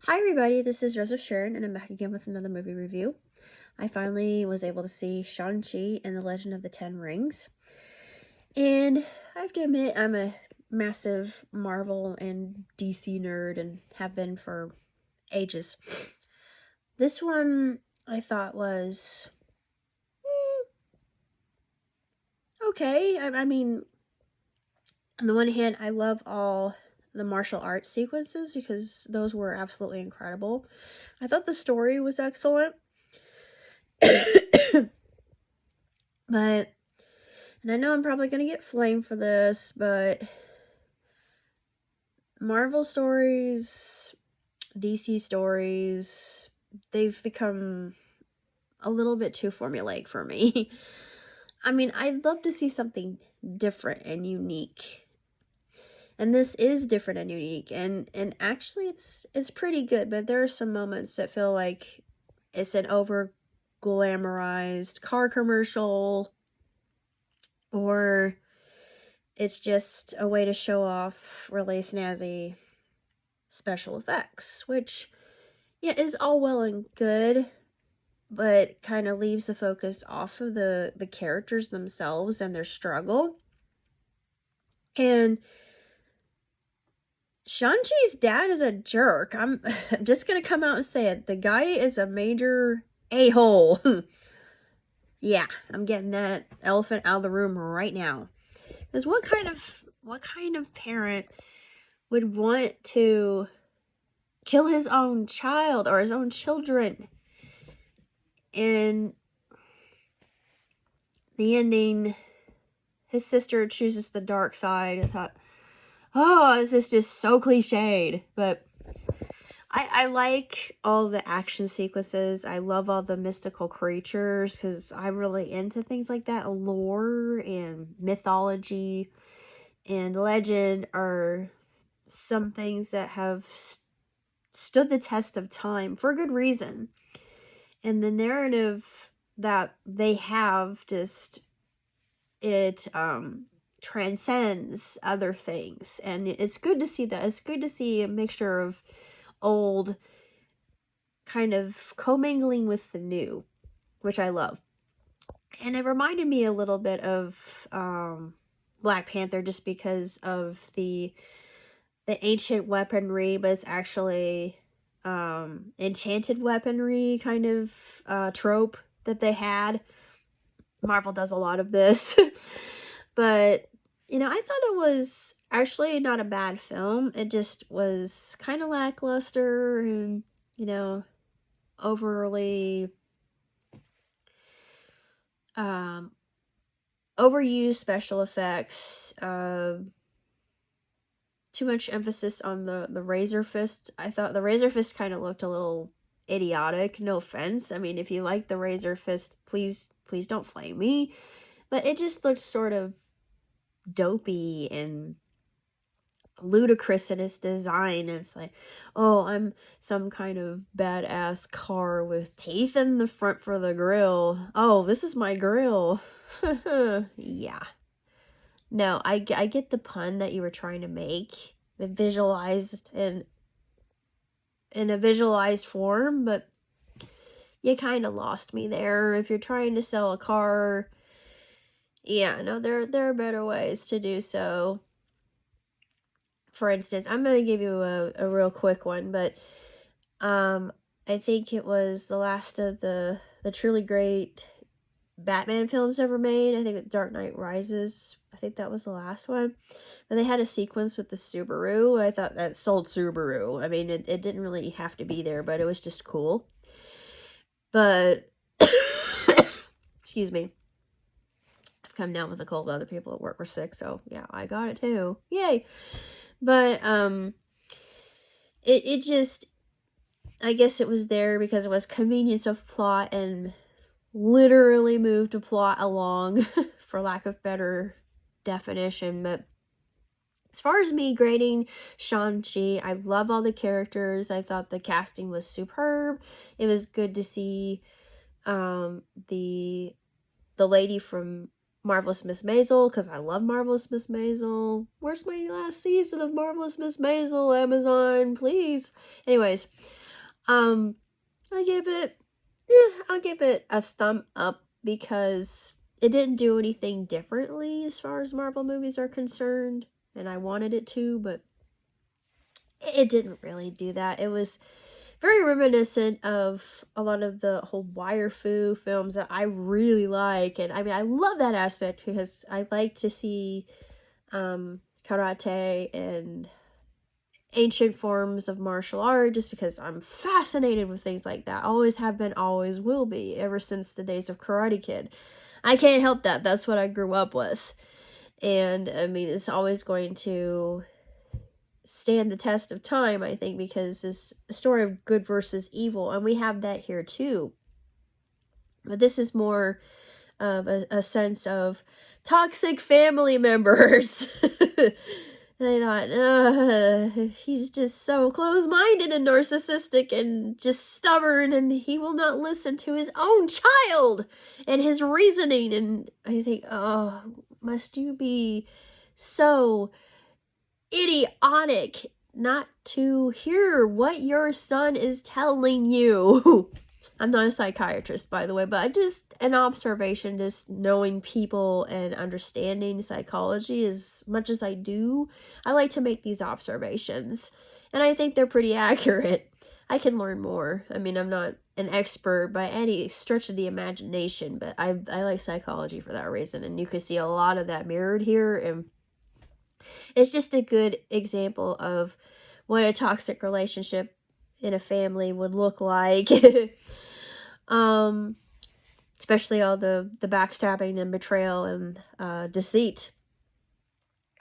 Hi everybody, this is Joseph Sharon, and I'm back again with another movie review. I finally was able to see Shang-Chi and the Legend of the Ten Rings. And I have to admit, I'm a massive Marvel and DC nerd and have been for ages. This one I thought was okay. I mean, on the one hand, I love all the martial arts sequences because those were absolutely incredible. I thought the story was excellent. But, and I know I'm probably going to get flamed for this, but Marvel stories, DC stories, they've become a little bit too formulaic for me. I mean, I'd love to see something different and unique. And this is different and unique, and actually it's pretty good, but there are some moments that feel like it's an over glamorized car commercial, or it's just a way to show off really snazzy special effects, which, yeah, is all well and good, but kind of leaves the focus off of the characters themselves and their struggle. And Shang-Chi's dad is a jerk. I'm just gonna come out and say it. The guy is a major a-hole. Yeah, I'm getting that elephant out of the room right now. Because what kind of parent would want to kill his own child or his own children? In the ending, his sister chooses the dark side. I thought, oh, this is just so cliched. But I like all the action sequences. I love all the mystical creatures because I'm really into things like that. Lore and mythology and legend are some things that have stood the test of time for good reason. And the narrative that they have just, it transcends other things, and it's good to see that. It's good to see a mixture of old kind of commingling with the new, which I love. And it reminded me a little bit of Black Panther, just because of the ancient weaponry, but it's actually enchanted weaponry kind of trope that they had. Marvel does a lot of this. But, I thought it was actually not a bad film. It just was kind of lackluster and, overly um, overused special effects. Too much emphasis on the Razor Fist. I thought the Razor Fist kind of looked a little idiotic. No offense. I mean, if you like the Razor Fist, please don't flame me. But it just looked sort of dopey and ludicrous in its design. It's like, oh, I'm some kind of badass car with teeth in the front for the grill. Oh, this is my grill. Yeah. No, I get the pun that you were trying to make, visualized in a visualized form, but you kind of lost me there. If you're trying to sell a car, yeah, no, there are better ways to do so. For instance, I'm going to give you a real quick one, but I think it was the last of the truly great Batman films ever made. I think Dark Knight Rises. I think that was the last one. But they had a sequence with the Subaru. I thought that sold Subaru. I mean, it didn't really have to be there, but it was just cool. But, excuse me. I've come down with a cold. Other people at work were sick, so yeah, I got it too. Yay. But, it just, I guess it was there because it was convenience of plot and literally moved a plot along, for lack of better definition. But as far as me grading Shang-Chi, I love all the characters. I thought the casting was superb. It was good to see the lady from Marvelous Miss Maisel, because I love Marvelous Miss Maisel. Where's my last season of Marvelous Miss Maisel? Amazon, please. Anyways, I give it, I'll give it a thumb up because it didn't do anything differently as far as Marvel movies are concerned, and I wanted it to, but it didn't really do that. It was very reminiscent of a lot of the whole wire fu films that I really like. And I mean, I love that aspect because I like to see karate and ancient forms of martial art just because I'm fascinated with things like that. Always have been, always will be, ever since the days of Karate Kid. I can't help that. That's what I grew up with. And I mean, it's always going to stand the test of time, I think, because this story of good versus evil, and we have that here too. But this is more of a sense of toxic family members. And I thought, he's just so close-minded and narcissistic and just stubborn, and he will not listen to his own child and his reasoning. And I think, oh, must you be so idiotic not to hear what your son is telling you? I'm not a psychiatrist, by the way, but just an observation, just knowing people and understanding psychology as much as I do. I like to make these observations, and I think they're pretty accurate. I can learn more. I mean, I'm not an expert by any stretch of the imagination, but I like psychology for that reason, and you can see a lot of that mirrored here, and it's just a good example of what a toxic relationship in a family would look like. Especially all the backstabbing and betrayal and deceit.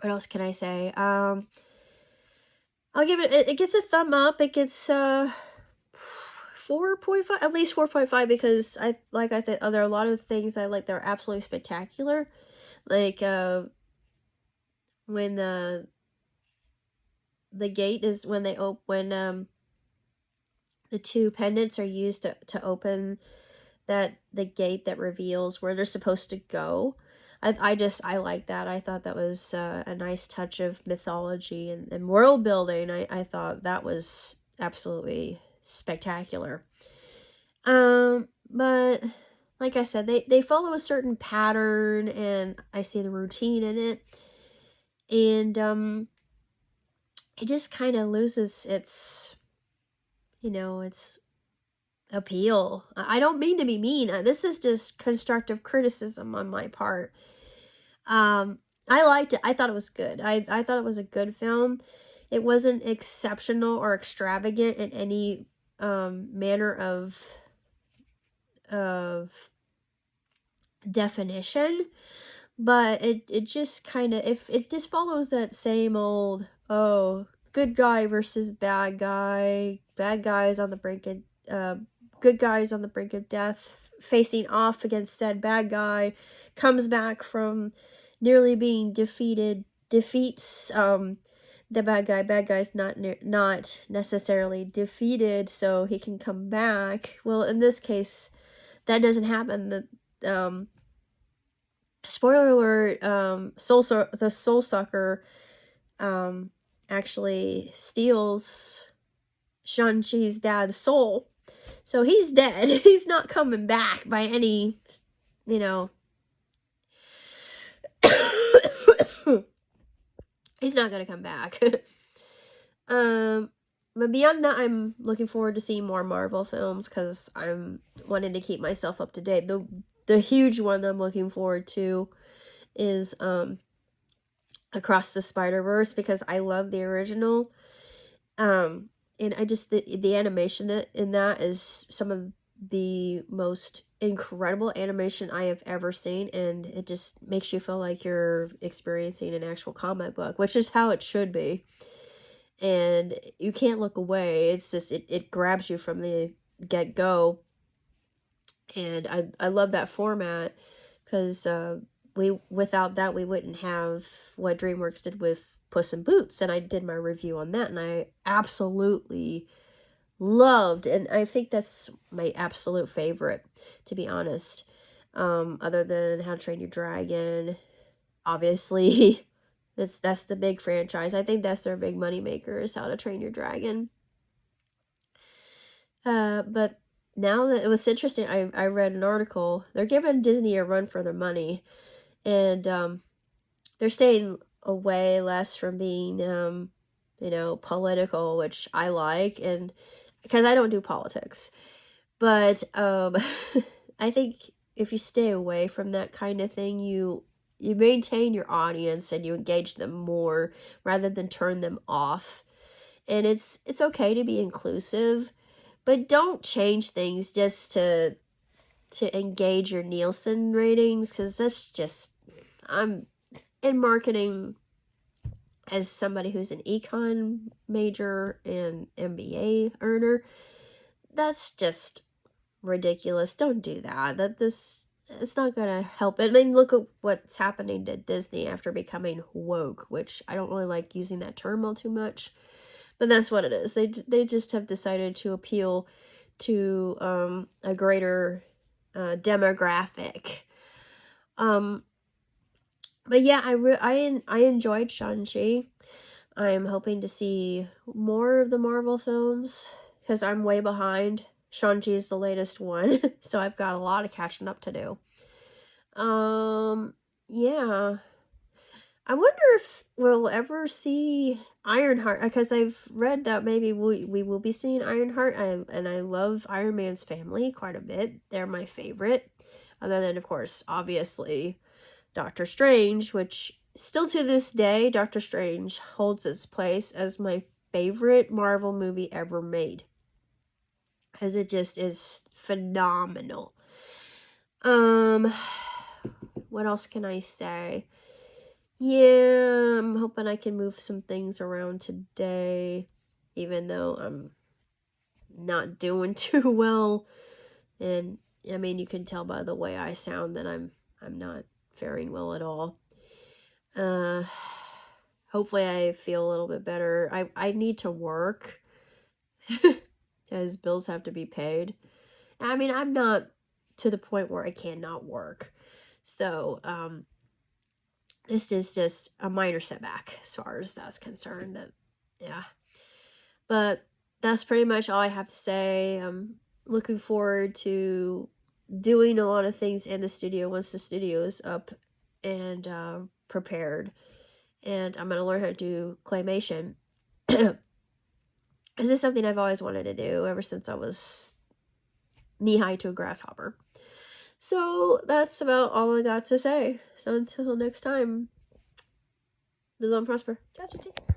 What else can I say? I'll give it gets a thumb up. It gets 4.5, at least 4.5, because I said, there are a lot of things I like that are absolutely spectacular. Like when the gate is, when they when the two pendants are used to open the gate that reveals where they're supposed to go. I like that. I thought that was a nice touch of mythology and world building. I thought that was absolutely spectacular. But like I said, they follow a certain pattern, and I see the routine in it. And it just kind of loses its appeal. I don't mean to be mean. This is just constructive criticism on my part. I liked it. I thought it was good. I thought it was a good film. It wasn't exceptional or extravagant in any manner of definition, but it just kind of, if it just follows that same old, oh, good guy versus bad guy, bad guys on the brink of good guys on the brink of death, facing off against said bad guy, comes back from nearly being defeated, defeats the bad guy. Bad guy's not necessarily defeated, so he can come back. Well, in this case, that doesn't happen. The spoiler alert, the soul sucker actually steals Shang-Chi's dad's soul. So he's dead. He's not coming back by any, he's not gonna come back. But beyond that, I'm looking forward to seeing more Marvel films because I'm wanting to keep myself up to date. The huge one I'm looking forward to is Across the Spider-Verse, because I love the original. And I just, the animation in that is some of the most incredible animation I have ever seen, and it just makes you feel like you're experiencing an actual comic book, which is how it should be. And you can't look away. It's just, it grabs you from the get-go. And I love that format, because without that, we wouldn't have what DreamWorks did with Puss in Boots, and I did my review on that, and I absolutely loved, and I think that's my absolute favorite, to be honest. other than How to Train Your Dragon. Obviously, that's the big franchise. I think that's their big money maker is How to Train Your Dragon. But now that what's interesting, I read an article. They're giving Disney a run for their money, and they're staying away less from being political, which I like, and because I don't do politics. But I think if you stay away from that kind of thing, you maintain your audience and you engage them more rather than turn them off. And it's okay to be inclusive, but don't change things just to engage your Nielsen ratings, because that's just, I'm in marketing as somebody who's an econ major and MBA earner. That's just ridiculous. Don't do that. It's not gonna help. I mean, look at what's happening to Disney after becoming woke, which I don't really like using that term all too much, but that's what it is. They just have decided to appeal to a greater demographic. But yeah, I enjoyed Shang-Chi. I'm hoping to see more of the Marvel films because I'm way behind. Shang-Chi is the latest one, so I've got a lot of catching up to do. Yeah. I wonder if we'll ever see Ironheart, because I've read that maybe we will be seeing Ironheart, and I love Iron Man's family quite a bit. They're my favorite. And then, of course, obviously, Doctor Strange, which still to this day, Doctor Strange holds its place as my favorite Marvel movie ever made. Because it just is phenomenal. What else can I say? Yeah, I'm hoping I can move some things around today, even though I'm not doing too well. And I mean, you can tell by the way I sound that I'm not faring well at all. Hopefully I feel a little bit better. I need to work because bills have to be paid. I mean, I'm not to the point where I cannot work. So, this is just a minor setback as far as that's concerned. Yeah. But that's pretty much all I have to say. I'm looking forward to doing a lot of things in the studio once the studio is up and prepared. And I'm going to learn how to do claymation. This is something I've always wanted to do ever since I was knee-high to a grasshopper. So that's about all I got to say. So until next time, live on prosper. Ciao, ciao, ciao.